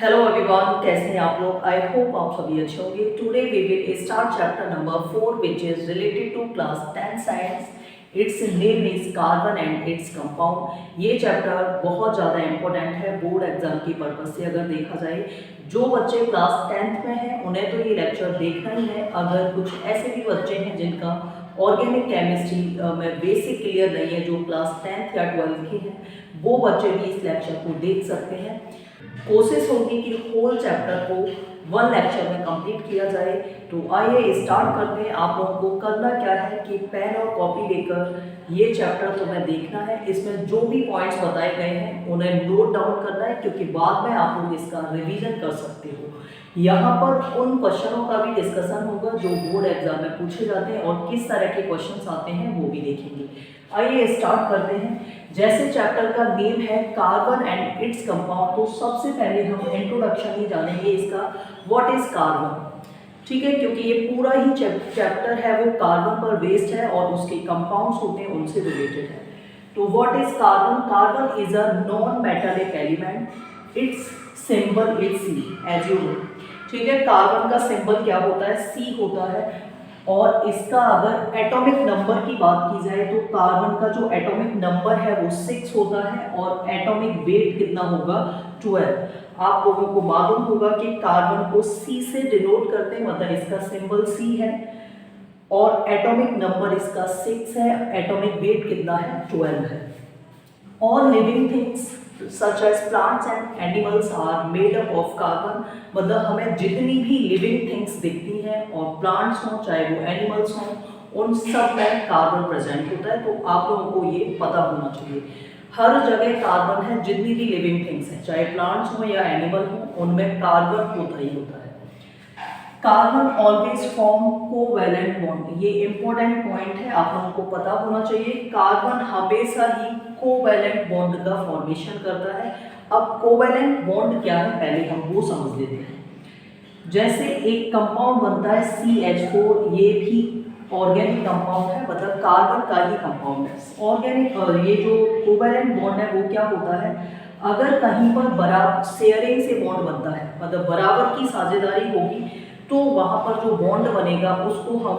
Hello everyone, कैसे हैं आप लोग। आई होप आप सभी अच्छे होंगे। Today we will start chapter number 4 which is related to class 10 science. Its name is carbon and its compound. ये चैप्टर बहुत ज़्यादा इंपॉर्टेंट है बोर्ड एग्जाम की पर्पज से। अगर देखा जाए जो बच्चे क्लास 10th में हैं उन्हें तो ये लेक्चर देखना ही है। अगर कुछ ऐसे भी बच्चे हैं जिनका ऑर्गेनिक केमिस्ट्री में बेसिक क्लियर नहीं है, जो क्लास 10th या 12th के हैं, वो बच्चे भी इस लेक्चर को देख सकते हैं। कोशिश होगी कि होल चैप्टर को वन लेक्चर में कंप्लीट किया जाए। तो आइए स्टार्ट करते हैं। आप लोगों को करना क्या है कि पेन और कॉपी लेकर ये चैप्टर तुम्हें देखना है। इसमें जो भी पॉइंट्स बताए गए हैं उन्हें नोट डाउन करना है, क्योंकि बाद में आप लोग इसका रिवीजन कर सकते हो। यहाँ पर उन क्वेश्चनों का भी डिस्कशन होगा जो बोर्ड एग्जाम में पूछे जाते हैं और किस तरह के क्वेश्चंस आते हैं वो भी देखेंगे। आइए स्टार्ट करते हैं। जैसे चैप्टर का नेम है कार्बन एंड इट्स कंपाउंड, तो सबसे पहले हम इंट्रोडक्शन ही जानेंगे इसका, व्हाट इज कार्बन। ठीक है, क्योंकि ये पूरा ही चैप्टर है वो कार्बन पर बेस्ड है और उसके कंपाउंड्स होते हैं उनसे रिलेटेड है। तो what is carbon? Carbon is a non metallic element. Its symbol is C, as you know. ठीक है, कार्बन का सिंबल क्या होता है? सी होता है। और इसका अगर एटॉमिक नंबर की बात की जाए तो कार्बन का जो एटॉमिक नंबर है वो 6 होता है और एटॉमिक वेट कितना होगा? 12। आप लोगों को मालूम होगा कि कार्बन को सी से डिनोट करते हैं, मतलब इसका सिंबल सी है और एटॉमिक नंबर इसका 6 है। एटॉमिक वेट कितना है? 12 है। All living things such as plants and animals are made up of carbon। मतलब हमें जितनी भी लिविंग थिंग्स दिखती हैं और प्लांट्स हों चाहे वो एनिमल्स हों, उन सब में कार्बन प्रेजेंट होता है। तो आप लोगों को ये पता होना चाहिए, हर जगह कार्बन है। जितनी भी लिविंग थिंग्स हैं चाहे प्लांट्स हों या एनिमल हों, उनमें कार्बन होता ही होता है। Carbon always form covalent bond. ये इंपॉर्टेंट पॉइंट है, आप लोगों को पता होना चाहिए। कार्बन हमेशा ही कोवैलेंट बॉन्ड का फॉर्मेशन करता है। अब कोवैलेंट बॉन्ड क्या है पहले हम वो समझ लेते हैं। जैसे एक कंपाउंड बनता है CH4, ये भी ऑर्गेनिक कंपाउंड है, मतलब कार्बन का ही कंपाउंड है ऑर्गेनिक। ये जो कोवैलेंट बॉन्ड है वो क्या होता है? अगर कहीं पर बराबर शेयरिंग से बॉन्ड बनता है, मतलब बराबर की साझेदारी होगी, तो वहां पर जो बॉन्ड बनेगा उसको हम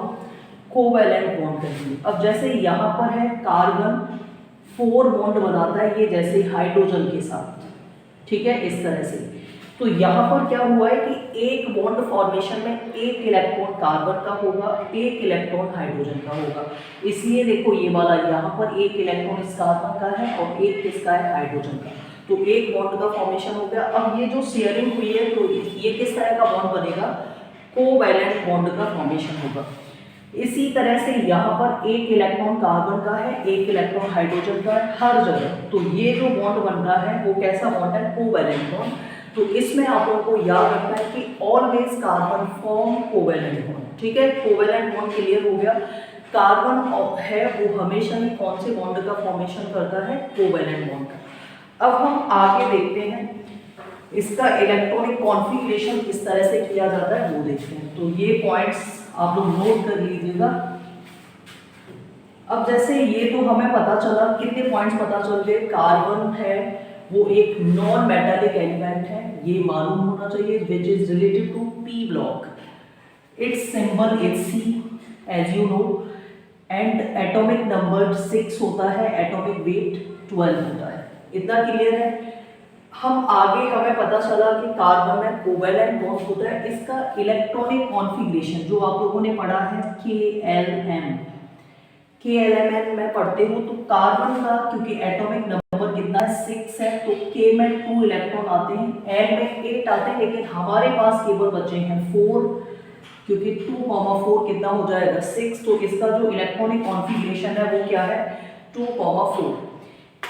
कोवैलेंट बॉन्ड कहेंगे। अब जैसे यहाँ पर है कार्बन 4 बॉन्ड बनाता है, ये जैसे हाइड्रोजन के साथ, ठीक है, इस तरह से। तो यहाँ पर क्या हुआ है कि एक बॉन्ड फॉर्मेशन में एक इलेक्ट्रॉन कार्बन का होगा, एक इलेक्ट्रॉन हाइड्रोजन का होगा। इसलिए देखो ये वाला यहाँ पर एक इलेक्ट्रॉन इस कार्बन का है और एक किसका है? हाइड्रोजन का। तो एक बॉन्ड का फॉर्मेशन हो गया। अब ये जो शेयरिंग हुई है तो ये किस तरह का बॉन्ड बनेगा? कोवैलेंट बॉन्ड का फॉर्मेशन होगा। इसी तरह से यहाँ पर एक इलेक्ट्रॉन कार्बन का है, एक इलेक्ट्रॉन हाइड्रोजन का है हर जगह। तो ये जो बॉन्ड बन रहा है वो कैसा बॉन्ड है? Covalent bond. तो इसमें आप लोगों को याद रखना है कि always carbon form covalent bond. ठीक है, कोवैलेंट बॉन्ड क्लियर हो गया। कार्बन है वो हमेशा ही कौन से बॉन्ड का फॉर्मेशन करता है? कोवैलेंट बॉन्ड का। अब हम आगे देखते हैं इसका इलेक्ट्रॉनिक कॉन्फ़िगरेशन किस तरह से किया जाता है वो देखते हैं। तो ये पॉइंट्स आप लोग नोट कर लीजिएगा। अब जैसे ये तो हमें पता चला, कितने पॉइंट्स पता चल गए? कार्बन है वो एक नॉन मेटालिक एलिमेंट है, ये मालूम होना चाहिए, which is related to P block. Its symbol is C, as you know, and atomic number 6 होता है, एटॉमिक वेट 12 होता है। इतना क्लियर है। हम आगे हमें पता चला कि कार्बन में कोवैलेंट बॉन्ड होता है। इसका इलेक्ट्रॉनिक कॉन्फ़िगरेशन जो आप लोगों ने पढ़ा है KLMN में पढ़ते हो, तो कार्बन का क्योंकि एटॉमिक नंबर कितना है? 6 है, तो K में 2 इलेक्ट्रॉन आते हैं, L में 8 आते हैं, लेकिन हमारे पास केवल बचे हैं 4, क्योंकि 2,4 कितना हो जाएगा? 6। तो इसका जो इलेक्ट्रॉनिक कॉन्फ़िगरेशन है वो क्या है? 2,4।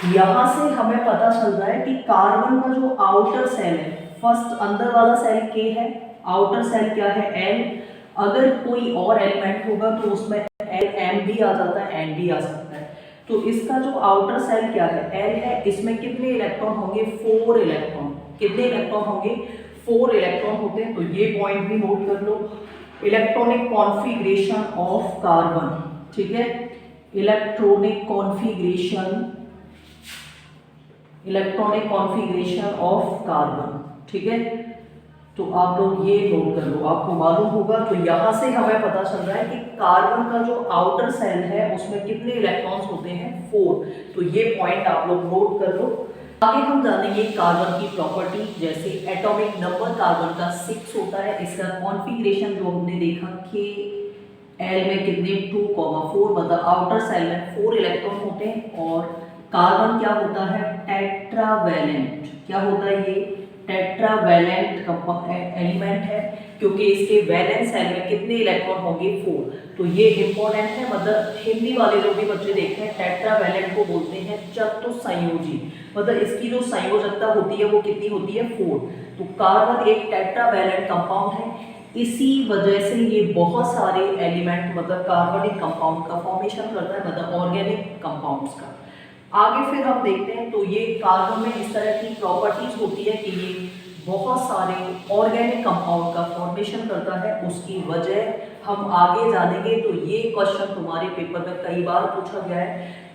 यहाँ से हमें पता चल रहा है कि कार्बन का जो आउटर सेल है, फर्स्ट अंदर वाला सेल K है, आउटर सेल क्या है? L। अगर कोई और एलिमेंट होगा तो उसमें LM भी आ जाता है, N भी आ सकता है। तो इसका जो आउटर सेल क्या है? L है। इसमें कितने इलेक्ट्रॉन होंगे? 4 इलेक्ट्रॉन। कितने इलेक्ट्रॉन होंगे? 4 इलेक्ट्रॉन होते हैं। तो ये पॉइंट भी नोट कर लो, इलेक्ट्रॉनिक कॉन्फ़िगरेशन ऑफ कार्बन। ठीक है, इलेक्ट्रॉनिक कॉन्फ़िगरेशन ऑफ कार्बन। ठीक है, तो आप लोग ये नोट कर लो, आपको मालूम होगा। तो यहाँ से हमें पता चल रहा है कि कार्बन का जो आउटर सेल है उसमें कितने इलेक्ट्रॉन्स होते हैं, 4। तो ये पॉइंट आप लोग नोट कर लो। आगे हम जानेंगे कार्बन की प्रॉपर्टी, जैसे एटॉमिक नंबर कार्बन का 6 होता है, इसका कॉन्फ़िगरेशन जो हमने देखा कि एल में कितने 2,4, मतलब आउटर सेल में 4 इलेक्ट्रॉन होते हैं। और कार्बन क्या होता है, टेट्रावैलेंट। क्या होता है ये, टेट्रावैलेंट एलिमेंट है, क्योंकि इसके वैलेंस सेल में कितने इलेक्ट्रॉन होंगे, 4। तो ये इंपॉर्टेंट है, मतलब हिंदी वाले जो भी बच्चे देखते हैं टेट्रावैलेंट को बोलते हैं चतुसंयोजी, मतलब इसकी जो संयोजकता होती है वो कितनी होती है, 4। तो कार्बन एक टेट्रावैलेंट कंपाउंड है, इसी वजह से ये बहुत सारे एलिमेंट मतलब कार्बनिक कंपाउंड का फॉर्मेशन करता है, मतलब ऑर्गेनिक कंपाउंड्स का। आगे फिर हम देखते हैं, तो ये कार्बन में इस तरह की प्रॉपर्टीज होती है कि ये बहुत सारे ऑर्गेनिक कंपाउंड का फॉर्मेशन करता है। उसकी वजह हम आगे जानेंगे। तो ये क्वेश्चन तुम्हारे पेपर में कई बार पूछा गया है,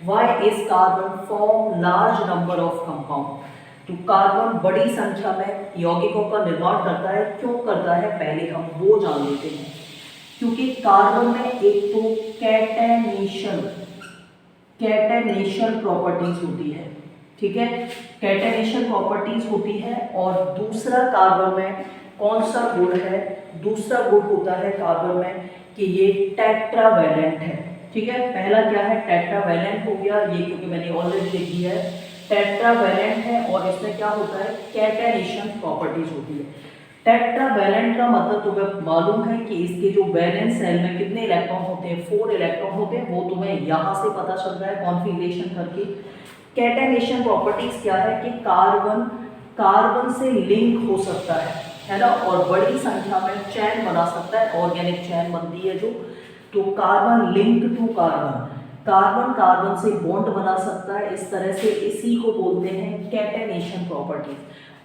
why is carbon form large number of compound. तो कार्बन बड़ी संख्या में यौगिकों का निर्माण करता है, क्यों करता है, पहले हम वो जान लेते हैं। क्योंकि कार्बन में एक तो कैटेनेशन प्रॉपर्टीज होती है, ठीक है, कैटेनेशन प्रॉपर्टीज होती है। और दूसरा कार्बन में कौन सा गुण है, दूसरा गुण होता है कार्बन में कि ये टेट्रावैलेंट है, ठीक है। पहला क्या है, टेट्रावैलेंट हो गया ये, क्योंकि मैंने ऑलरेडी लिख दिया है, टेट्रावैलेंट है। और इसमें क्या होता है, कैटेनेशन प्रॉपर्टीज होती है। टेट्रावैलेंट का मतलब तुम्हें मालूम है कि इसके जो वैलेंस सेल में कितने इलेक्ट्रॉन होते हैं, 4 इलेक्ट्रॉन होते हैं, वो तुम्हें यहाँ से पता चल रहा है कॉन्फ़िगरेशन करके। कैटेनेशन प्रॉपर्टीज क्या है कि कार्बन से लिंक हो सकता है ना, और बड़ी संख्या में चैन बना सकता है, ऑर्गेनिक चैन बनती है जो। तो कार्बन लिंक टू कार्बन से बॉन्ड बना सकता है इस तरह से, इसी को बोलते हैं कैटेनेशन प्रॉपर्टीज।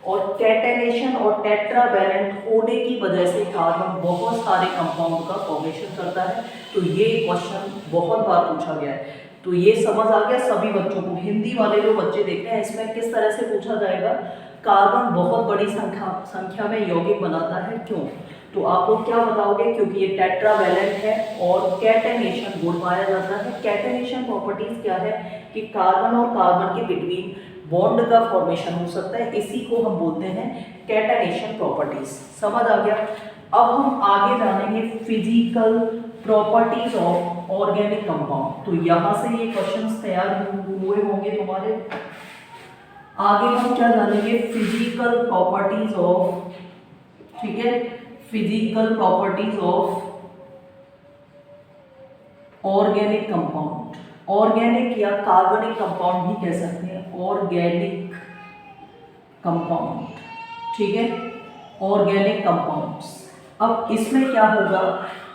और कैटेनेशन और टेट्रावैलेंट होने की वजह से कार्बन बहुत सारे कंपाउंड का फॉर्मेशन करता है। तो ये क्वेश्चन बहुत बार पूछा गया है, तो ये समझ आ गया सभी बच्चों को। हिंदी वाले जो बच्चे देखते हैं इसमें किस तरह से पूछा जाएगा, कार्बन बहुत बड़ी संख्या में यौगिक बनाता है, क्यों। तो आप लोग क्या बताओगे, क्योंकि ये टेट्रावैलेंट है और कैटेनेशन गुण पाया जाता है। कैटेनेशन प्रॉपर्टीज क्या है कि कार्बन और कार्बन के बिटवीन बॉन्ड का फॉर्मेशन हो सकता है, इसी को हम बोलते हैं कैटेनेशन प्रॉपर्टीज। समझ आ गया। अब हम आगे जानेंगे physical properties of organic compound. तो यहाँ से ये क्वेश्चंस तैयार हुए होंगे तुम्हारे। आगे हम क्या जानेंगे, फिजिकल प्रॉपर्टीज ऑफ, ठीक है, physical properties of organic compound. Organic या कार्बनिक कंपाउंड भी कह सकते हैं, ऑर्गेनिक कंपाउंड, ठीक है, ऑर्गेनिक कंपाउंड्स। अब इसमें क्या होगा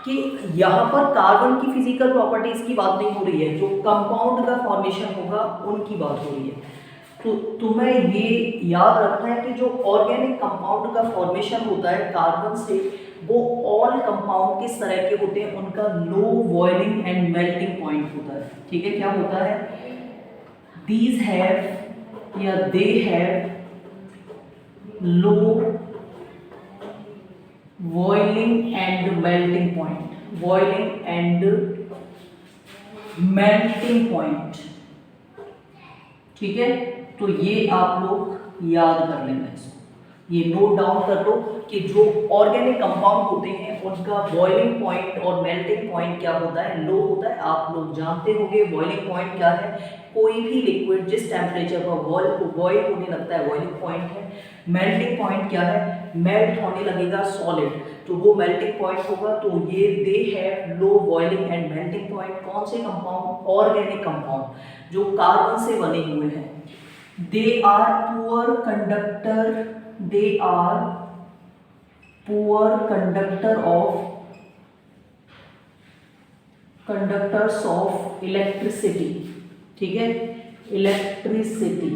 कि यहाँ पर कार्बन की फिजिकल प्रॉपर्टीज की बात नहीं हो रही है, जो कंपाउंड का फॉर्मेशन होगा उनकी बात हो रही है। तो तुम्हें ये याद रखना है कि जो ऑर्गेनिक कंपाउंड का फॉर्मेशन होता है कार्बन से, वो ऑल कंपाउंड किस तरह के होते हैं, उनका लो बॉइलिंग एंड मेल्टिंग पॉइंट होता है, ठीक है। क्या होता है, दीज हैव या दे have low boiling and melting point, boiling and melting point, ठीक है। तो ये आप लोग याद कर लेना इसको, ये नोट डाउन कर लो कि जो ऑर्गेनिक कंपाउंड होते हैं उनका बॉइलिंग पॉइंट और मेल्टिंग पॉइंट क्या होता है, लो होता है। आप लोग जानते होंगे बॉइलिंग पॉइंट क्या है, कोई भी लिक्विड जिस टेम्परेचर पर बॉइल होने लगता है बॉइलिंग पॉइंट है। मेल्टिंग पॉइंट क्या है, मेल्ट होने लगेगा सॉलिड, तो वो मेल्टिंग पॉइंट होगा। तो ये दे have low boiling and melting point, कौन से कंपाउंड, ऑर्गेनिक कंपाउंड जो कार्बन से बने हुए हैं। They are poor conductor, they are poor conductors of electricity, ठीक है, इलेक्ट्रिसिटी।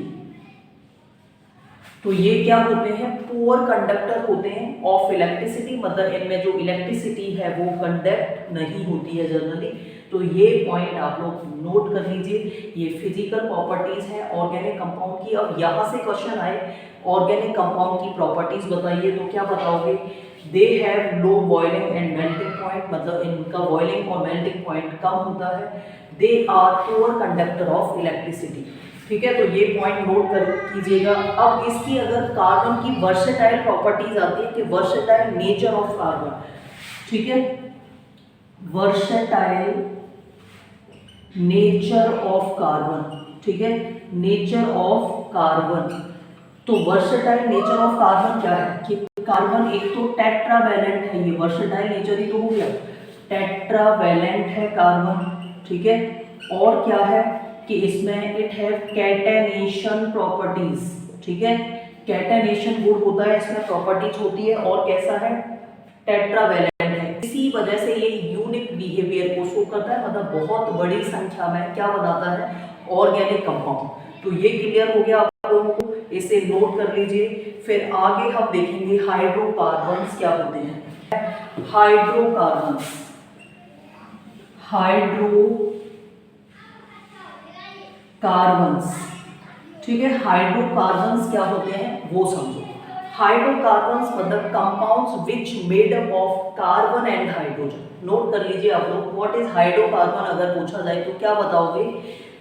तो ये क्या होते हैं, पुअर कंडक्टर होते हैं ऑफ इलेक्ट्रिसिटी, मतलब इनमें जो इलेक्ट्रिसिटी है वो कंडक्ट नहीं होती है जनरली। तो ये पॉइंट आप लोग नोट कर लीजिए। ये फिजिकल प्रॉपर्टीज है ऑर्गेनिक कंपाउंड की। अब यहाँ से क्वेश्चन आए ऑर्गेनिक कंपाउंड की प्रॉपर्टीज बताइए, तो क्या बताओगे? They have low boiling and melting point, मतलब इनका बॉइलिंग और मेल्टिंग पॉइंट कम होता है। They are poor conductor of electricity, ठीक है, तो ये पॉइंट नोट कर कीजिएगा। अब इसकी अगर कार्बन की वर्सेटाइल प्रॉपर्टीज आती है कि वर्सेटाइल नेचर ऑफ कार्बन, ठीक है, वर्सेटाइल नेचर ऑफ कार्बन, ठीक है, नेचर ऑफ कार्बन। तो वर्सेटाइल नेचर ऑफ कार्बन क्या है कि कार्बन एक तो टेट्रावैलेंट है, ये वर्सेटाइल नेचर ही तो हो गया, टेट्रावैलेंट है कार्बन, ठीक है, और क्या है कि इसमें इट हैव कैटेनेशन प्रॉपर्टीज, ठीक है, कैटेनेशन गुण होता है इसमें, प्रॉपर्टीज होती है, और कैसा है? टेट्रावैलेंट है। इसी वजह से ये यूनिक बिहेवियर को शो करता है, मतलब बहुत बड़ी संख्या में क्या बनाता है? Organic compound. तो ये क्लियर हो गया आप लोगों को, इसे नोट कर लीजिए। फिर आगे हम देखेंगे हाइड्रोकार्बन्स क्या होते हैं। हाइड्रोकार्बन्स, हाइड्रोकार्बन्स, ठीक है, हाइड्रोकार्बन्स क्या होते हैं वो समझो। हाइड्रोकार्बन्स मतलब compounds which made up of carbon and hydrogen. Note कर लीजिए आप लोग, व्हाट इज हाइड्रोकार्बन अगर पूछा जाए तो क्या बताओगे?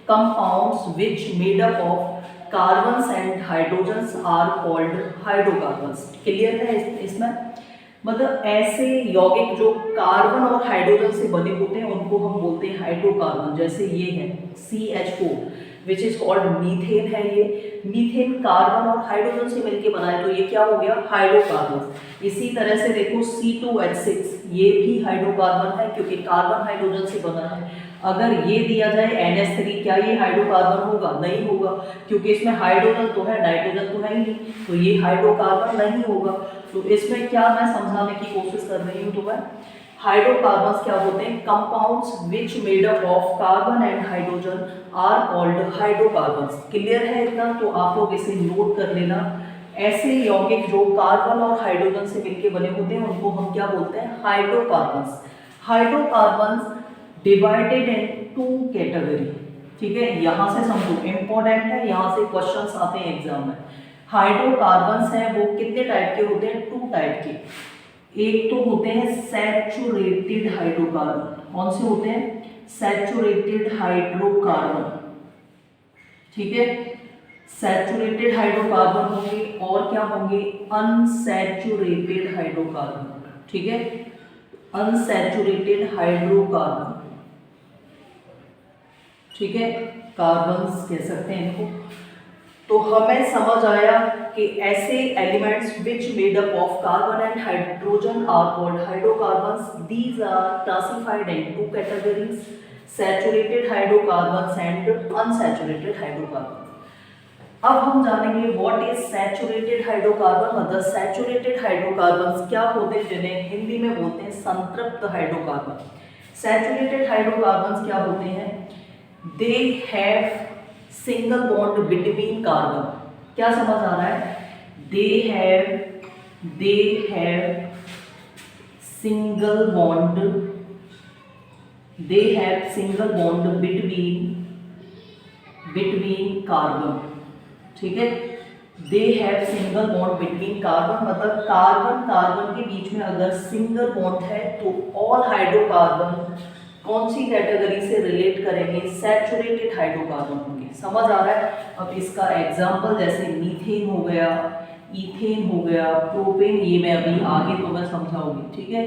Compounds which made up of carbons and hydrogens are called hydrocarbons. Clear है इसमें? मतलब ऐसे यौगिक जो कार्बन और हाइड्रोजन से बने होते हैं उनको हम बोलते हैं हाइड्रोकार्बन। जैसे ये है CH4 which is called methane है। ये मीथेन कार्बन और हाइड्रोजन से मिलकर बना है, तो ये क्या हो गया? हाइड्रोकार्बन। इसी तरह से देखो C2H6, ये भी हाइड्रोकार्बन है क्योंकि कार्बन हाइड्रोजन से बना है। अगर ये दिया जाए NH3, क्या ये हाइड्रोकार्बन होगा? नहीं होगा, क्योंकि इसमें हाइड्रोजन तो है, नाइट्रोजन तो है ही नहीं, तो ये हाइड्रोकार्बन नहीं होगा। तो इसमें क्या मैं समझाने की कोशिश कर रही हूँ तुम्हें, हाइड्रोकार्बन्स क्या होते हैं? Compounds which made up of carbon and hydrogen are called hydrocarbons. Clear है इतना? तो आप लोग इसे नोट कर लेना। ऐसे यौगिक जो कार्बन और हाइड्रोजन से मिलकर बने होते हैं उनको हम क्या बोलते हैं? Hydrocarbons. Hydrocarbons divided in two category, ठीक है, यहां से समझो, इंपॉर्टेंट है, यहां से क्वेश्चंस आते हैं एग्जाम में। हाइड्रोकार्बन्स हैं वो कितने टाइप के होते हैं? 2 टाइप के। एक तो होते हैं सैचुरेटेड हाइड्रोकार्बन। कौन से होते हैं? सैचुरेटेड हाइड्रोकार्बन, ठीक है, सैचुरेटेड हाइड्रोकार्बन होंगे, और क्या होंगे? अनसैचुरेटेड हाइड्रोकार्बन, ठीक है, अनसैचुरेटेड हाइड्रोकार्बन, ठीक है, कार्बन्स कह सकते हैं इनको। तो हमें समझ आया कि ऐसे elements which made up of carbon and hydrogen are called hydrocarbons. These are classified in 2 categories, saturated hydrocarbons and unsaturated hydrocarbon. अब हम जानेंगे व्हाट इज सैचुरेटेड हाइड्रोकार्बन। मतलब सैचुरेटेड हाइड्रोकार्बन्स क्या होते हैं, जिन्हें हिंदी में बोलते हैं संतृप्त हाइड्रोकार्बन। सैचुरेटेड हाइड्रोकार्बन्स क्या होते हैं? They have single bond between carbon. क्या समझ आ रहा है? They have single bond between carbon, ठीक है, they have single bond between carbon. मतलब कार्बन कार्बन के बीच में अगर सिंगल बॉन्ड है तो ऑल हाइड्रोकार्बन कौन सी कैटेगरी से रिलेट करेंगे? सैचुरेटेड हाइड्रोकार्बन होंगे। समझ आ रहा है? अब इसका एग्जांपल जैसे मीथेन हो गया, इथेन हो गया, प्रोपेन, ये मैं अभी आगे तो मैं समझाऊंगी, ठीक है।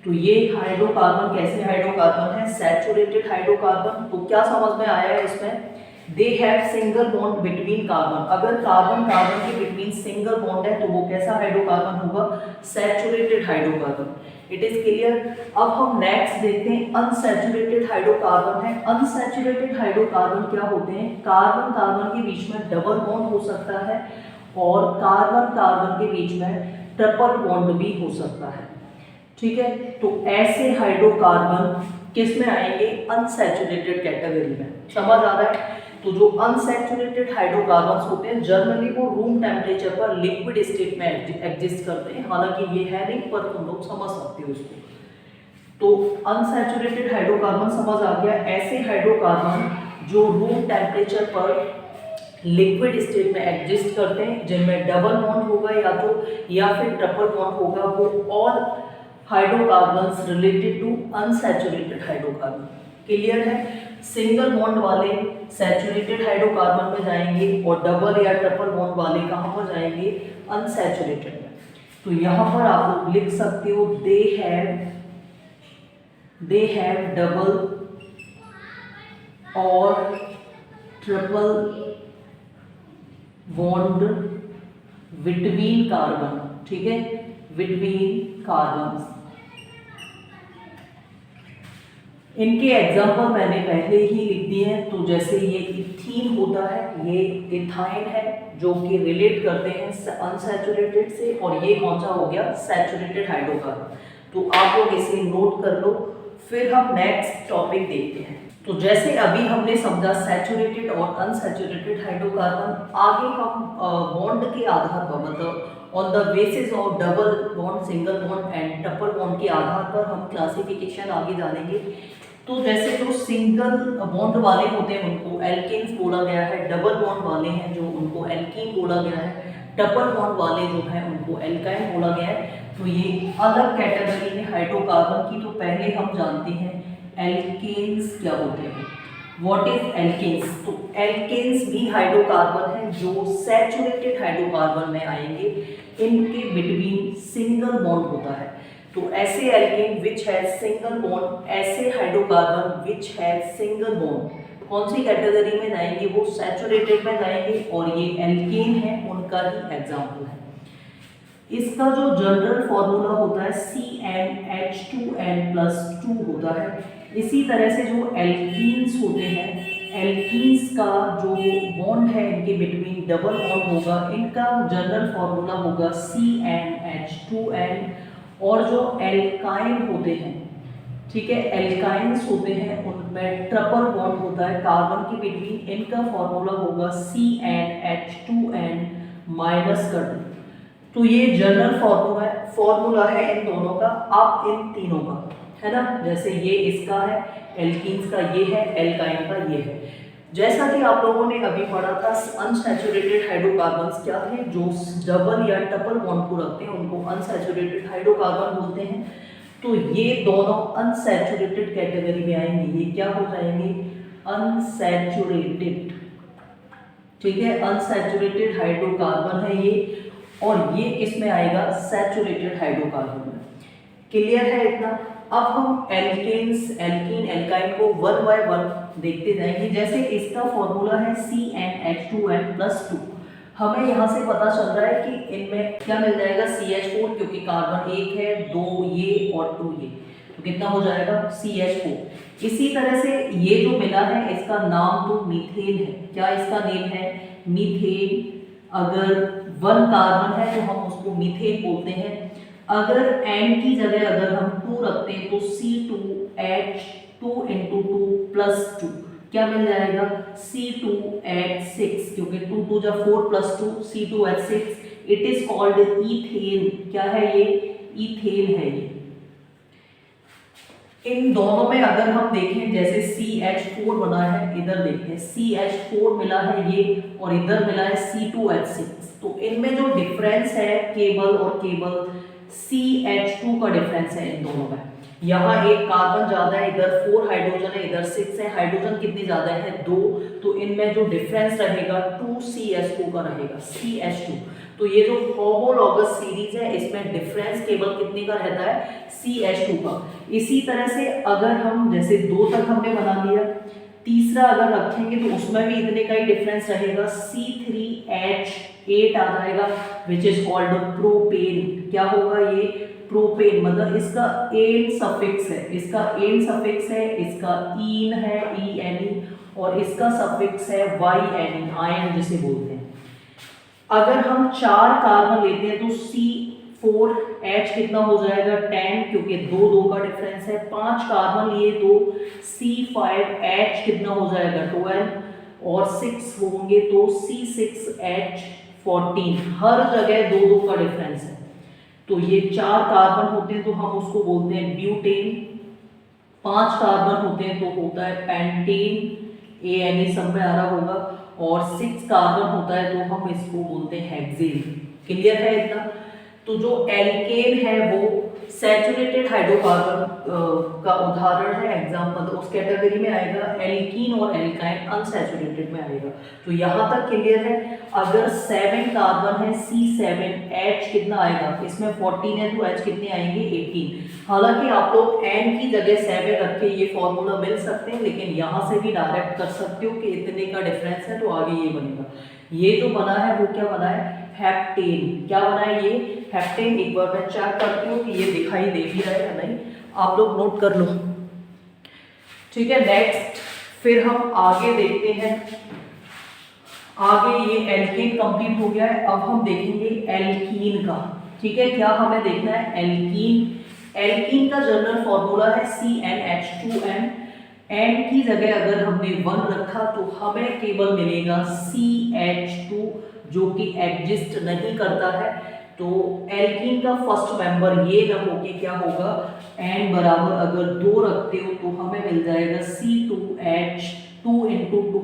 तो ये हाइड्रोकार्बन कैसे हाइड्रोकार्बन है? Saturated hydrocarbon. तो क्या समझ में आया है इसमें? They have single bond between carbon. अगर कार्बन कार्बन के बिटवीन सिंगल बॉन्ड है तो वो कैसा हाइड्रोकार्बन होगा? Saturated hydrocarbon. It is clear? अब हम नेक्स्ट देखते हैं अनसैचुरेटेड हाइड्रोकार्बन है। अनसैचुरेटेड हाइड्रोकार्बन क्या होते हैं? कार्बन कार्बन के बीच में डबल बॉन्ड हो सकता है और कार्बन कार्बन के बीच में ट्रिपल बॉन्ड भी हो सकता है, ठीक है। तो ऐसे हाइड्रोकार्बन किस में आएंगे? अनसैचुरेटेड कैटेगरी में। समझ आ रहा है? तो जो अनसैचुरेटेड हाइड्रोकार्बन्स होते हैं जनरली वो रूम टेम्परेचर पर लिक्विड स्टेट में एग्जिस्ट करते हैं। हालांकि ये है नहीं, पर तुम लोग समझ सकते हो इसको। तो अनसैचुरेटेड हाइड्रोकार्बन समझ आ गया, ऐसे हाइड्रोकार्बन जो रूम टेम्परेचर पर लिक्विड स्टेट में एग्जिस्ट करते हैं, जिनमें डबल बॉन्ड होगा या फिर ट्रिपल बॉन्ड होगा, वो all hydrocarbons related to unsaturated hydrocarbon. Clear है? सिंगल बॉन्ड वाले सैचुरेटेड हाइड्रोकार्बन में जाएंगे और डबल या ट्रिपल बॉन्ड वाले कहाँ पर जाएंगे? अनसैचुरेटेड में। तो यहाँ पर आप लोग लिख सकते हो दे हैव डबल और ट्रिपल बॉन्ड बिटवीन कार्बन। ठीक है, बिटवीन कार्बन। इनके एग्जाम्पल मैंने पहले ही लिख दिए हैं। तो जैसे ये इथीन होता है, ये इथाइन है, जो कि रिलेट करते हैं अनसैचुरेटेड से, और ये कौन सा हो गया? Saturated hydrocarbon. तो आप लोग इसे नोट कर लो, फिर हम नेक्स्ट टॉपिक देखते हैं। तो जैसे अभी हमने समझा सैचुरेटेड और अनसैचुरेटेड हाइड्रोकार्बन, आगे हम बॉन्ड के आधार पर, मतलब on the basis of double bond, single bond and triple bond के आधार पर हम क्लासिफिकेशन आगे जानेंगे। तो जैसे जो सिंगल बॉन्ड वाले होते हैं उनको एल्केन्स बोला गया है, डबल बॉन्ड वाले हैं जो उनको एल्कीन बोला गया है, ट्रिपल बॉन्ड वाले जो हैं उनको एल्काइन बोला गया है। तो ये अलग कैटेगरी में हाइड्रोकार्बन की। तो पहले हम जानते हैं एल्केन्स क्या होते हैं। What is alkanes? तो एल्केन्स भी हाइड्रोकार्बन हैं जो सैचुरेटेड हाइड्रोकार्बन में आएंगे, इनके बिटवीन सिंगल बॉन्ड होता है। तो ऐसे alkane which has single bond, ऐसे hydrocarbon which has single bond कौन सी कैटेगरी में जाएंगे? वो सैचुरेटेड में जाएंगे, और ये एल्केन है उनका ही एग्जाम्पल है। इसका जो जनरल फॉर्मूला होता है CnH2n+2 होता है। इसी तरह से जो एल्कीन्स होते हैं, एल्कीन्स का जो बॉन्ड है इनके बिटवीन डबल बॉन्ड होगा, इनका जनरल फॉर्मूला होगा CnH2n। और जो एल्काइन होते हैं, ठीक है, एल्काइंस होते हैं उनमें ट्रिपल बॉन्ड होता है कार्बन के बिटवीन, इनका फॉर्मूला होगा CnH2n-2। तो ये जनरल फॉर्मूला है इन दोनों का, अब इन तीनों का है ना। जैसे ये इसका है, एल्कीन्स का ये है, एल्काइन का ये है। जैसा कि आप लोगों ने अभी पढ़ा था, अनसैचुरेटेड हाइड्रोकार्बन्स क्या थे? जो डबल या ट्रिपल बॉन्ड को रखते हैं उनको अनसैचुरेटेड हाइड्रोकार्बन बोलते हैं। तो ये दोनों अनसैचुरेटेड कैटेगरी में आएंगे, ये क्या हो जाएंगे? अनसैचुरेटेड। ठीक है, अनसैचुरेटेड हाइड्रोकार्बन है ये, और ये किसमें आएगा? सैचुरेटेड हाइड्रोकार्बन में। क्लियर है इतना? अब हम एल्केन्स, एल्कीन, एल्काइन को वन बाय वन देखते जाएंगे। जैसे इसका फॉर्मूला है CnH2n+2। हमें यहाँ से पता चल रहा है कि इनमें क्या मिल जाएगा? CH4, क्योंकि कार्बन एक है, दो ये और दो ये, तो कितना हो जाएगा? CH4। इसी तरह से ये जो मिला है इसका नाम तो मीथेन है। क्या इसका नेम है? मीथेन। अगर वन कार्बन है तो हम उसको मीथेन बोलते हैं। अगर N की जगह अगर हम 2 रखते हैं तो C2H2 × 2+2 क्या मिल जाएगा? C2H6, क्योंकि 2 2 जा 4+2 C2H6। It is called ethane. क्या है ये? ईथेन है ये। इन दोनों में अगर हम देखें, जैसे CH4 बना है, इधर देखते हैं CH4 मिला है ये, और इधर मिला है C2H6। तो इनमें जो डिफरेंस है केवल और केवल CH2 का डिफरेंस है इन दोनों में। यहाँ एक कार्बन ज्यादा है, इधर 4 हाइड्रोजन है, इधर 6 है। हाइड्रोजन कितने ज्यादा है? 2। तो इनमें जो डिफरेंस रहेगा 2CH2 का रहेगा, CH2। तो ये जो होमोलॉगस सीरीज है इसमें डिफरेंस केवल कितने का रहता है? CH2 का। इसी तरह से अगर हम जैसे 2 तक हमने बना लिया, तीसरा अगर रखेंगे तो उसमें भी इतने का ही डिफरेंस रहेगा, C3H8 आ जाएगा, विच इज कॉल्ड प्रोपेन। क्या होगा ये? प्रोपेन। मतलब इसका एन सफिक्स है, इसका एन सफिक्स है, इसका ईन है ENE, और इसका सफिक्स है YNE, आयन जिसे बोलते हैं। अगर हम 4 कार्बन लेते हैं तो C4H कितना हो जाएगा? 10, क्योंकि 2 2 का डिफरेंस है। 5 कार्बन लिए तो C5H कितना हो जाएगा? 12, और 6 होंगे तो C6H14। हर जगह 2 2 का डिफरेंस है। तो ये 4 कार्बन होते हैं तो हम उसको बोलते हैं ब्यूटेन। 5 कार्बन होते हैं तो होता है पेंटेन, ANE सब में आ रहा होगा, और 6 कार्बन होता है तो हम इसको बोलते हैं हेक्सेन। क्लियर है इतना? तो जो एल्केन है वो सैचुरेटेड हाइड्रोकार्बन का उदाहरण है, एग्जाम्पल उस कैटेगरी में आएगा। एल्कीन और एल्काइन अनसैचुरेटेड में आएगा। तो यहाँ तक क्लियर है। अगर 7 कार्बन है C7H कितना आएगा, इसमें 14 है तो H कितने आएंगे 18। हालांकि आप लोग N की जगह 7 रख के ये फॉर्मूला मिल सकते हैं, लेकिन यहाँ से भी डायरेक्ट कर सकते हो कि इतने का डिफरेंस है तो आगे ये बनेगा। ये जो बना है वो क्या बना है, हेप्टेन। क्या बना है ये, हेप्टेन। एक बार मैं चेक करती हूँ कि ये दिखाई दे भी रहा है या नहीं, आप लोग नोट कर लो। ठीक है, नेक्स्ट फिर हम आगे देखते हैं। आगे ये एल्केन कंप्लीट हो गया है, अब हम देखेंगे एल्कीन का। ठीक है, क्या हमें देखना है, एल्कीन। एल्कीन का जनरल फॉर्मूला है CnH2n। N की जगह अगर हमने 1 रखा तो हमें केवल मिलेगा CH2 जो कि एग्जिस्ट नहीं करता है। तो एल्कीन का फर्स्ट मेंबर ये ना होके क्या होगा, N बराबर अगर 2 रखते हो तो हमें मिल जाएगा C2H2 × 2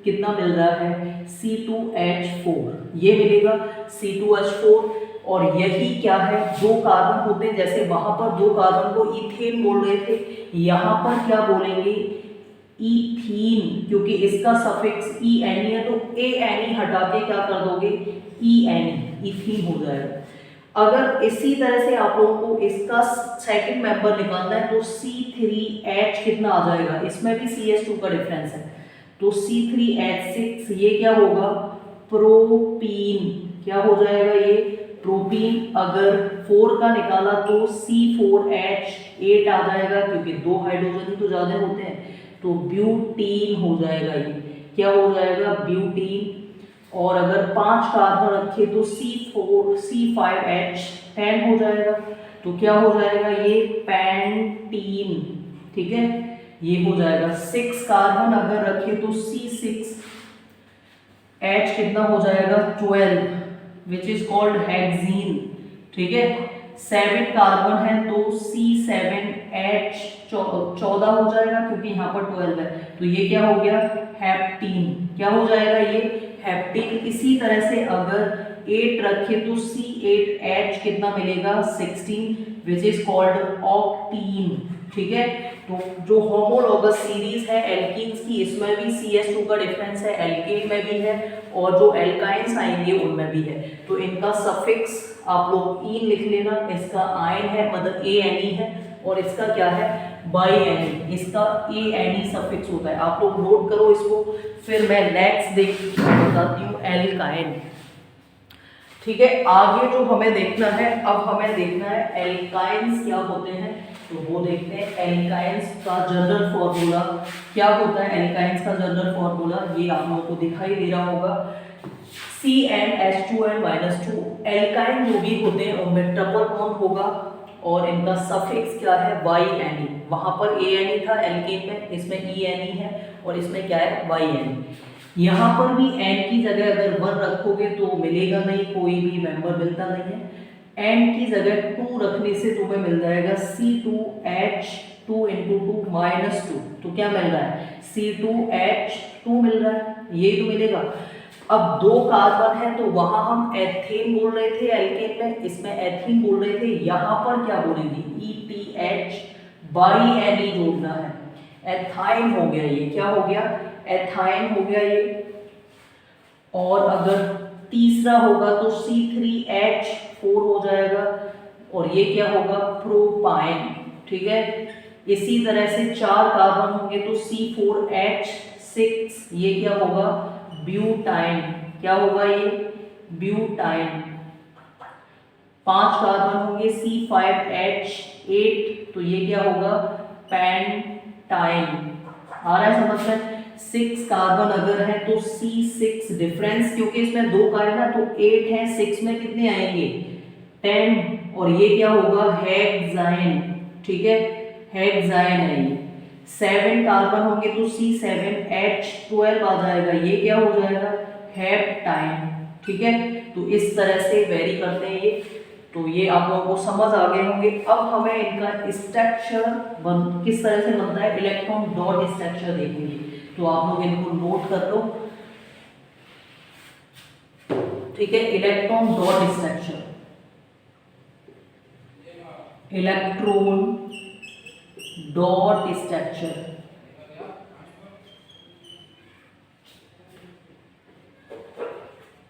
कितना मिल रहा है, C2H4। ये मिलेगा C2H4। और यही क्या है, 2 कार्बन होते हैं, जैसे वहां पर 2 कार्बन को इथेन बोल रहे थे, यहाँ पर क्या बोलेंगे, इथीन, क्योंकि इसका सफिक्स ENE है तो ANE हटा के क्या कर दोगे, ENE, इथीन हो जाएगा। अगर इसी तरह से आप लोगों को इसका सेकंड मेंबर निकालना है तो C3H कितना आ जाएगा, इसमें भी CH2 का डिफरेंस है तो C3H6, ये क्या होगा, प्रोपीन। क्या हो जाएगा ये, प्रोपीन। अगर 4 का निकाला तो C4H8 आ जाएगा, क्योंकि 2 हाइड्रोजन ही तो ज्यादा होते हैं, तो ब्यूटीन हो जाएगा। ये क्या हो जाएगा, ब्यूटीन। और अगर 5 कार्बन रखे तो C5H10 हो जाएगा, तो क्या हो जाएगा ये, पेंटीन। ठीक है, ये हो जाएगा। 6 कार्बन अगर रखे तो C6H कितना हो जाएगा, 12, विच इज कॉल्ड हेक्सीन। ठीक है, 7 कार्बन है तो C7H 14 हो जाएगा, क्योंकि यहाँ पर 12 है, तो ये क्या हो गया, हेप्टीन। क्या हो जाएगा ये, हेप्टीन। इसी तरह से अगर 8 रखे तो C8H कितना मिलेगा, 16, विच इज कॉल्ड ऑक्टीन। ठीक है, तो जो होमोलॉगस सीरीज है एल्कीन्स की, इसमें भी CH2 का डिफरेंस है, एल्केन में भी है, और जो एल्काइंस आएंगे उनमें भी है। तो इनका सफिक्स आप लोग ईन लिख लेना, इसका आयन है मतलब ANE है, और इसका क्या है, बाई-एनी, इसका ANE सफिक्स होता है। आप लोग नोट करो इसको, फिर मैं नेक्स्ट बताती हूँ एल्काइन। ठीक है, आगे जो हमें देखना है, अब हमें देखना है एल्काइंस क्या होते हैं, तो वो देखते हैं। एल्काइंस का जनरल फॉर्मूला क्या होता है, एल्काइंस का जनरल फॉर्मूला ये आप लोगों को दिखाई दे रहा होगा, CnH2n-2। एल्काइन जो भी होते हैं उनमें ट्रिपल बॉन्ड होगा, और इनका सफिक्स क्या है, Y-Ne। वहां पर ANE था एल्केन में, इसमें ENE है, और इसमें क्या है, Y-Ne। यहाँ पर भी N की जगह अगर 1 रखोगे तो मिलेगा नहीं, कोई भी मेंबर मिलता नहीं है। N की जगह 2 रखने से तुम्हें मिल जाएगा C2H2 × 2 - 2, तो क्या मिल रहा है, C2H2 मिल रहा है, ये तो मिलेगा। अब 2 कार्बन है तो वहां हम एथेन बोल रहे थे एल्केन में, इसमें एथीन बोल रहे थे, यहाँ पर क्या बोलेंगे, ETH, बाई-एनी जोड़ना है, एथाइन हो गया। ये क्या हो गया, एथाइन हो गया ये। और अगर तीसरा होगा तो C3H4 हो जाएगा, और ये क्या होगा, प्रोपाइन। ठीक है, इसी तरह से 4 कार्बन होंगे तो C4H6, ये क्या होगा, ब्यूटाइन। क्या होगा ये, ब्यूटाइन। 5 कार्बन होंगे C5H8, तो ये क्या होगा, पेंटाइन। आ रहा है समझ में। 6 कार्बन अगर है तो C6, डिफरेंस क्योंकि इसमें 2 कार्बन है तो 8 है, 6 में कितने आएंगे, 10, और ये क्या होगा, हेक्साइन। ठीक है, हेक्साइन है ये। 7 कार्बन होंगे तो C7H12 आ जाएगा, ये क्या हो जाएगा, हेप्टाइन। ठीक है, तो इस तरह से वेरी करते हैं ये। तो ये आप लोगों को समझ आ गए होंगे। अब हमें इनका स्ट्रक्चर किस तरह से बनता है, इलेक्ट्रॉन डॉट स्ट्रक्चर देखेंगे। तो आप लोग इनको नोट कर लो, ठीक है। Electron dot structure, electron dot structure,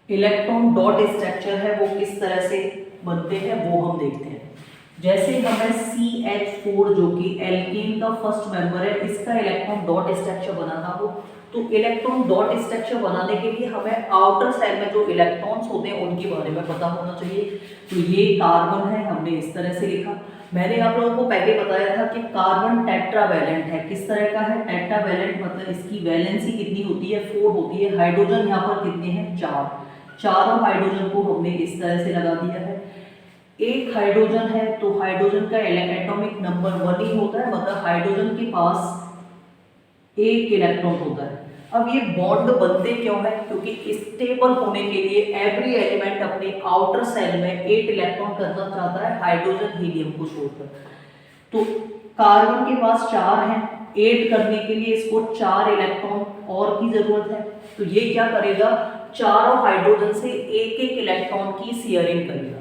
electron dot structure है वो किस तरह से बनते हैं वो हम देखते हैं। जैसे हमें CH4 जो कि एल्केन का फर्स्ट मेंबर है, इसका इलेक्ट्रॉन डॉट स्ट्रक्चर बनाना हो, तो इलेक्ट्रॉन डॉट स्ट्रक्चर बनाने के लिए हमें आउटर सेल में जो इलेक्ट्रॉन्स होते हैं उनके बारे में पता होना चाहिए। तो ये कार्बन है, हमने इस तरह से लिखा। मैंने आप लोगों को पहले बताया था कि कार्बन टेट्रावैलेंट है। किस तरह का है, टेट्रावैलेंट, मतलब इसकी वैलेंसी कितनी होती है, 4 होती है। हाइड्रोजन यहाँ पर कितने हैं, 4। चारों हाइड्रोजन को हमने इस तरह से लगा दिया है। एक हाइड्रोजन है तो हाइड्रोजन का एटॉमिक नंबर 1 ही होता है, मतलब हाइड्रोजन के पास एक इलेक्ट्रॉन होता है। अब ये बॉन्ड बनते क्यों है, क्योंकि स्टेबल होने के लिए एवरी एलिमेंट अपने आउटर सेल में 8 इलेक्ट्रॉन करना चाहता है, हाइड्रोजन हीलियम को छोड़कर। तो कार्बन के पास 4 हैं, 8 करने के लिए इसको 4 इलेक्ट्रॉन और की जरूरत है। तो ये क्या करेगा, चारों हाइड्रोजन से एक एक इलेक्ट्रॉन की शेयरिंग करेगा।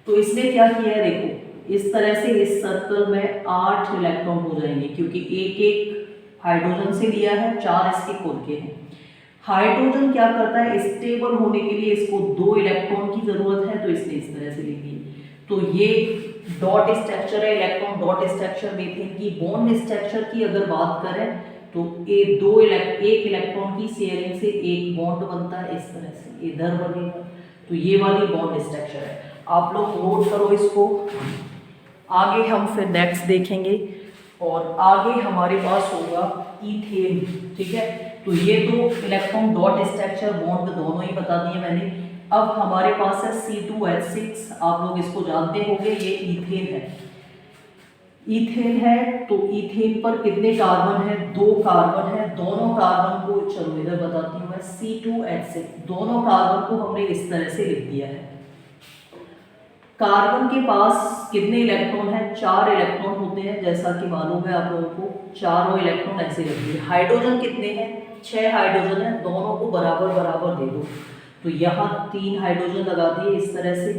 तो इसने क्या किया है, देखो इस तरह से इस सर्कल में 8 इलेक्ट्रॉन हो जाएंगे, क्योंकि एक एक हाइड्रोजन से लिया है, 4 इसके खुद के हैं। हाइड्रोजन क्या करता है, स्टेबल होने के लिए इसको 2 इलेक्ट्रॉन की जरूरत है, तो इसने इस तरह से लिख दी। तो ये डॉट स्ट्रक्चर है, इलेक्ट्रॉन डॉट स्ट्रक्चर। मीथेन की बॉन्ड स्ट्रक्चर की अगर बात करें तो एक इलेक्ट्रॉन की शेयरिंग से एक बॉन्ड बनता है, इस तरह से इधर बनेगा। तो ये वाली बॉन्ड स्ट्रक्चर है, आप लोग नोट करो इसको। आगे हम फिर नेक्स्ट देखेंगे और आगे हमारे पास होगा इथेन, ठीक है। तो ये तो इलेक्ट्रॉन डॉट स्ट्रक्चर बॉन्ड दोनों ही बता दिए मैंने। अब हमारे पास है C2H6, आप लोग इसको जानते होंगे, ये इथेन है। इथेन है तो इथेन पर कितने कार्बन है, 2 कार्बन है। दोनों कार्बन को, चलो इधर बताती हूँ मैं, C2H6, दोनों कार्बन को हमने इस तरह से लिख दिया है। कार्बन के पास कितने इलेक्ट्रॉन हैं, 4 इलेक्ट्रॉन होते हैं, जैसा कि मालूम है आप लोगों को। चारों इलेक्ट्रॉन ऐसे लिख दिए। हाइड्रोजन कितने हैं, 6 हाइड्रोजन है, दोनों को बराबर बराबर दे दो। तो यहाँ 3 हाइड्रोजन लगा दिए इस तरह से,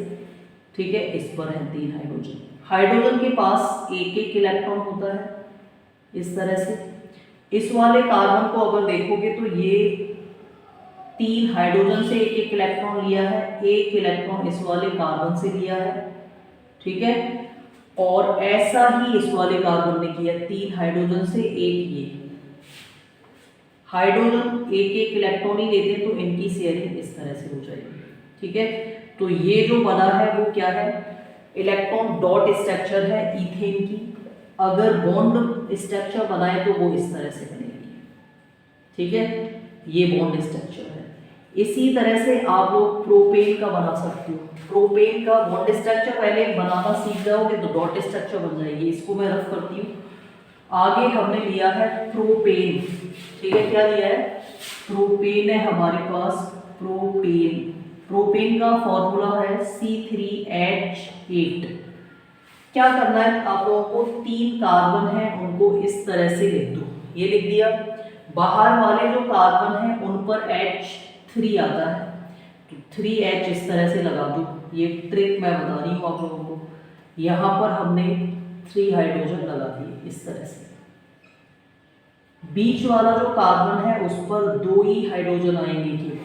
ठीक है। इस पर है 3 हाइड्रोजन। हाइड्रोजन के पास एक एक इलेक्ट्रॉन होता है इस तरह से। इस वाले कार्बन को अगर देखोगे तो ये 3 हाइड्रोजन से एक एक इलेक्ट्रॉन लिया है, एक इलेक्ट्रॉन इस वाले कार्बन से लिया है, ठीक है। और ऐसा ही इस वाले कार्बन ने किया, 3 हाइड्रोजन से एक ये। हाइड्रोजन एक एक इलेक्ट्रॉन ही लेते हैं तो इनकी शेयरिंग इस तरह से हो जाएगी, ठीक है। तो ये जो बना है वो क्या है, इलेक्ट्रॉन डॉट स्ट्रक्चर है इथेन की। अगर बॉन्ड स्ट्रक्चर बनाए तो वो इस तरह से बनेगी, ठीक है। ये बॉन्ड स्ट्रक्चर है। इसी तरह से आप लोग प्रोपेन का बना सकते हो। प्रोपेन का बॉन्ड स्ट्रक्चर पहले बनाना सीख जाओगे तो डॉट स्ट्रक्चर बन जाएगी। इसको मैं रफ करती हूँ। आगे हमने लिया है प्रोपेन, ठीक है। क्या लिया है, प्रोपेन है हमारे पास। प्रोपेन, प्रोपेन का फॉर्मूला है C3H8। क्या करना है आप लोगों को, 3 कार्बन है उनको इस तरह से लिख दो, ये लिख दिया। बाहर वाले जो कार्बन है उन पर H3 आता है, तो 3H इस तरह से लगा दो। ये ट्रिक मैं बता रही हूँ आप लोगों को। यहाँ पर हमने 3 हाइड्रोजन लगा दिए इस तरह से। बीच वाला जो कार्बन है उस पर 2 ही हाइड्रोजन आएंगे केवल।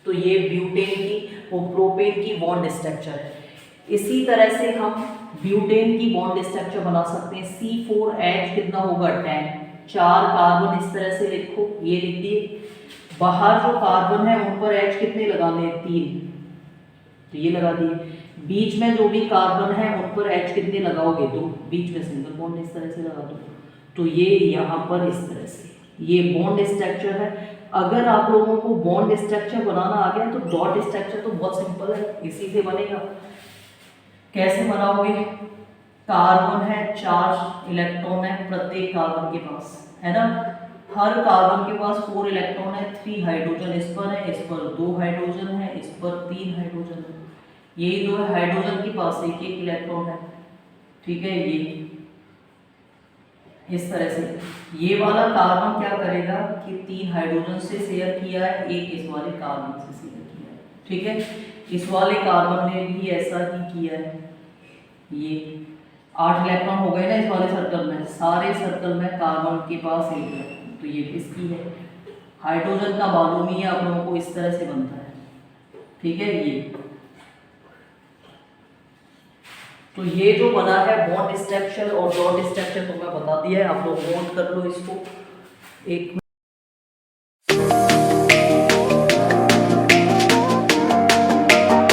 तो ये ब्यूटेन की, वो प्रोपेन की बॉन्ड स्ट्रक्चर है। इसी तरह से हम ब्यूटेन की बॉन्ड स्ट्रक्चर बना सकते हैं। C4H कितना होगा, 10। 4 कार्बन इस तरह से लिखो, ये लिख दिए। बाहर जो कार्बन है उन पर H कितने लगाने हैं, 3, तो ये लगा दिए। बीच में जो भी कार्बन है उन पर H कितने लगाओगे, 2, बीच में सिंगल बॉन्ड इस तरह से लगा दो। तो ये यहाँ पर इस तरह से, ये बॉन्ड स्ट्रक्चर है। अगर आप लोगों को बॉन्ड स्ट्रक्चर बनाना आ गया तो डॉट स्ट्रक्चर तो बहुत सिंपल है, इसी से बनेगा। कैसे बनाओगे, कार्बन है, 4 इलेक्ट्रॉन है प्रत्येक कार्बन के पास, है ना। हर कार्बन के पास 4 इलेक्ट्रॉन है, 3 हाइड्रोजन इस पर है, इस पर 2 हाइड्रोजन है, इस पर 3 हाइड्रोजन है। यही दो है, हाइड्रोजन के पास एक एक इलेक्ट्रॉन है, ठीक है। ये इस तरह से ये वाला कार्बन क्या करेगा कि 3 हाइड्रोजन से शेयर किया है, एक इस वाले कार्बन से शेयर किया है, ठीक है। इस वाले कार्बन ने भी ऐसा ही किया है। ये 8 इलेक्ट्रॉन हो गए ना इस वाले सर्कल में, सारे सर्कल में कार्बन के पास एक इलेक्ट्रॉन, तो ये इसकी है। हाइड्रोजन का मालूम ही है आप लोगों को, इस तरह से बनता है, ठीक है। ये तो ये जो बना है बॉन्ड स्ट्रक्चर और डॉट स्ट्रक्चर तो मैं बता दिया है, आप लोग नोट कर लो इसको एक